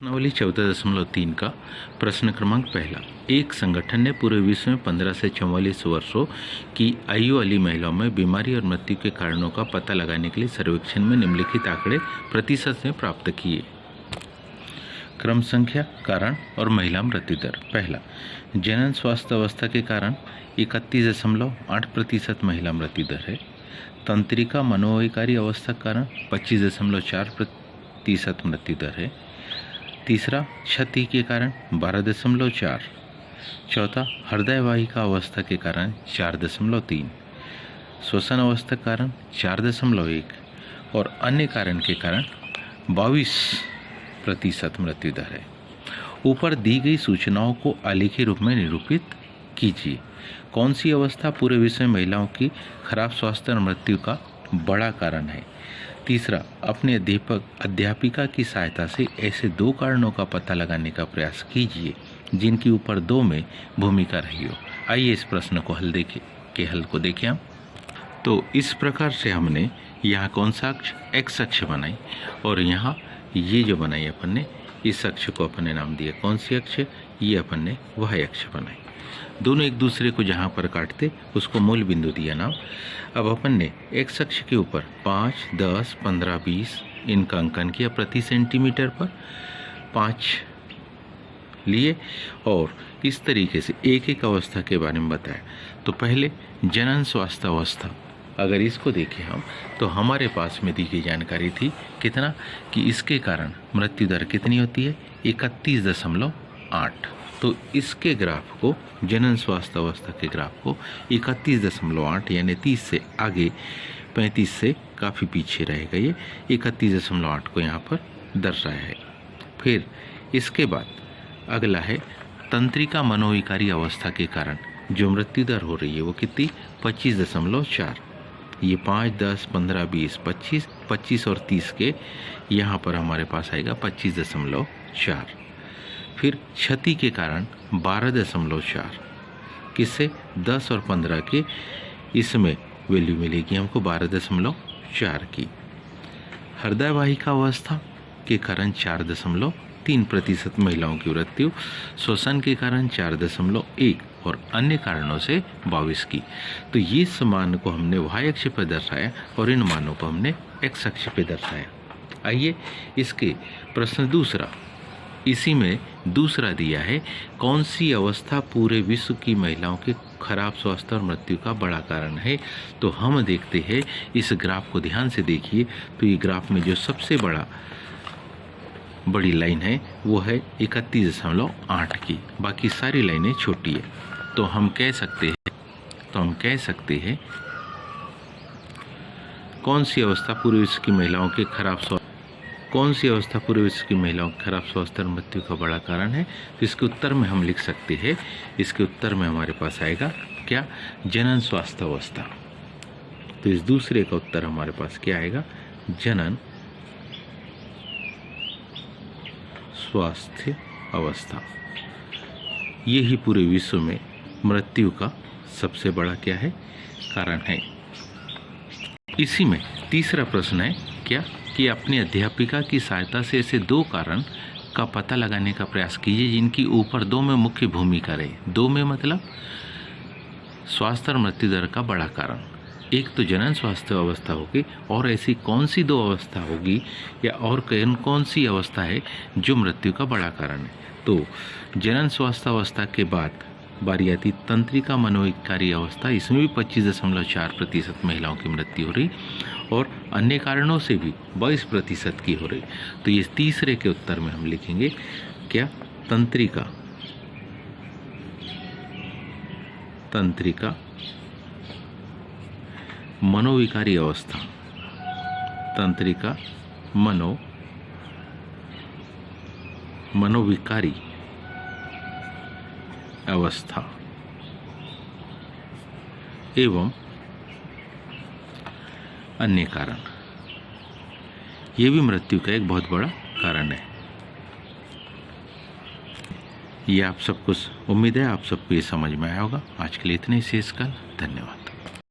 प्रश्नावली 14.3 का प्रश्न क्रमांक पहला। एक संगठन ने पूरे विश्व में 15 से 44 वर्षों की आयु वाली महिलाओं में बीमारी और मृत्यु के कारणों का पता लगाने के लिए सर्वेक्षण में निम्नलिखित आंकड़े प्रतिशत में प्राप्त किए। क्रम संख्या, कारण और महिला मृत्यु दर। पहला, जनन स्वास्थ्य अवस्था के कारण 31.8% महिला मृत्यु दर है। तंत्रिका मनोविकारी अवस्था के कारण 25.4% मृत्यु दर है। तीसरा, क्षति के कारण 12.4। चौथा, हृदय वाहिका अवस्था के कारण 4.3। श्वसन अवस्था के कारण 4.1 और अन्य कारण के कारण 22% मृत्यु दर है। ऊपर दी गई सूचनाओं को आलेखी रूप में निरूपित कीजिए। कौन सी अवस्था पूरे विश्व में महिलाओं की खराब स्वास्थ्य और मृत्यु का बड़ा कारण है? तीसरा, अपने अध्यापिका की सहायता से ऐसे 2 कारणों का पता लगाने का प्रयास कीजिए जिनकी ऊपर 2 में भूमिका रही हो। आइए इस प्रश्न को हल को देखें हम। तो इस प्रकार से हमने यहाँ कौन सा अक्ष? एक्स अक्ष बनाई और यहाँ ये जो बनाई अपन ने, इस अक्ष को अपन ने नाम दिया कौन सी अक्ष? ये अपन ने वाई अक्ष बनाई। दोनों एक दूसरे को जहाँ पर काटते उसको मूल बिंदु दिया नाम। अब अपन ने एक्स अक्ष के ऊपर 5, 10, 15, 20 इनका अंकन किया प्रति सेंटीमीटर पर 5 लिए और इस तरीके से एक एक अवस्था के बारे में बताया। तो पहले जनन स्वास्थ्य अवस्था, अगर इसको देखें हम तो हमारे पास में दी गई जानकारी थी कितना कि इसके कारण मृत्यु दर कितनी होती है? 31.8। तो इसके ग्राफ को, जनन स्वास्थ्य अवस्था के ग्राफ को 31.8 यानी 30 से आगे 35 से काफ़ी पीछे रहेगा। ये 31.8 को यहाँ पर दर्शाया है। फिर इसके बाद अगला है तंत्रिका मनोविकारी अवस्था के कारण जो मृत्यु दर हो रही है वो कितनी? 25.4। ये 5, 10, 15, 20, 25 और 30 के यहाँ पर हमारे पास आएगा 25.4। फिर क्षति के कारण 12.4, किससे? 10 और 15 के इसमें वैल्यू मिलेगी हमको 12.4 की। हृदय वाहिका अवस्था के कारण 4.3% महिलाओं की मृत्यु, श्वसन के कारण 4.1 और अन्य कारणों से 22 की। तो ये मान को हमने वाई अक्ष पर दर्शाया और इन मानों को हमने एक्स अक्ष पर दर्शाया। आइए इसके प्रश्न दूसरा, इसी में दूसरा दिया है कौन सी अवस्था पूरे विश्व की महिलाओं के खराब स्वास्थ्य और मृत्यु का बड़ा कारण है? तो हम देखते हैं इस ग्राफ को, ध्यान से देखिए। तो ये ग्राफ में जो सबसे बड़ी लाइन है वो है 31.8 की, बाकी सारी लाइनें छोटी है। तो हम कह सकते हैं कौन सी अवस्था पूरे विश्व की महिलाओं के खराब स्वास्थ्य और मृत्यु का बड़ा कारण है? तो इसके उत्तर में हम लिख सकते हैं, इसके उत्तर में हमारे पास आएगा क्या? जनन स्वास्थ्य अवस्था। तो इस दूसरे का उत्तर हमारे पास क्या आएगा? जनन स्वास्थ्य अवस्था। यही पूरे विश्व में मृत्यु का सबसे बड़ा क्या है? कारण है। इसी में तीसरा प्रश्न है क्या कि अपनी अध्यापिका की सहायता से ऐसे 2 कारण का पता लगाने का प्रयास कीजिए जिनकी ऊपर 2 में मुख्य भूमिका रहे। 2 में मतलब स्वास्थ्य और मृत्यु दर का बड़ा कारण। एक तो जनन स्वास्थ्य अवस्था होगी और ऐसी कौन सी 2 अवस्था होगी या और कौन सी अवस्था है जो मृत्यु का बड़ा कारण है? तो जनन स्वास्थ्य अवस्था के बाद बारी आती तंत्रिका मनोविकारी अवस्था, इसमें भी 25.4% महिलाओं की मृत्यु हो रही और अन्य कारणों से भी 22% की हो रही। तो ये तीसरे के उत्तर में हम लिखेंगे क्या? तंत्रिका मनोविकारी अवस्था। तंत्रिका मनोविकारी अवस्था एवं अन्य कारण, ये भी मृत्यु का एक बहुत बड़ा कारण है। ये आप सबको उम्मीद है आप सबको ये समझ में आया होगा। आज के लिए इतने ही, शेष कल। धन्यवाद।